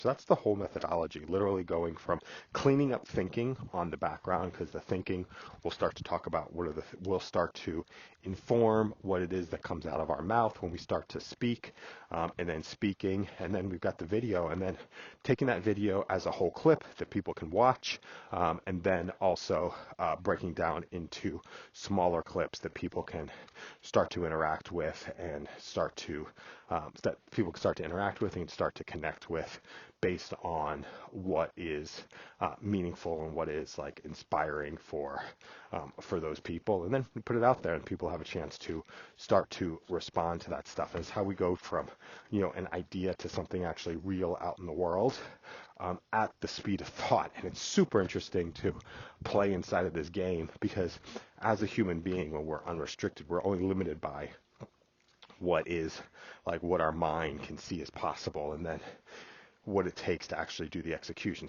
So that's the whole methodology, literally going from cleaning up thinking on the background, because the thinking will start to talk about we'll start to inform what it is that comes out of our mouth when we start to speak, and then speaking, and then we've got the video, and then taking that video as a whole clip that people can watch, and then also breaking down into smaller clips that people can start to interact with and that people can start to interact with and start to connect with based on what is meaningful and what is like inspiring for those people, and then we put it out there and people have a chance to start to respond to that stuff. And it's how we go from an idea to something actually real out in the world, at the speed of thought. And it's super interesting to play inside of this game, because as a human being, when we're unrestricted, we're only limited by what our mind can see as possible, and then what it takes to actually do the execution.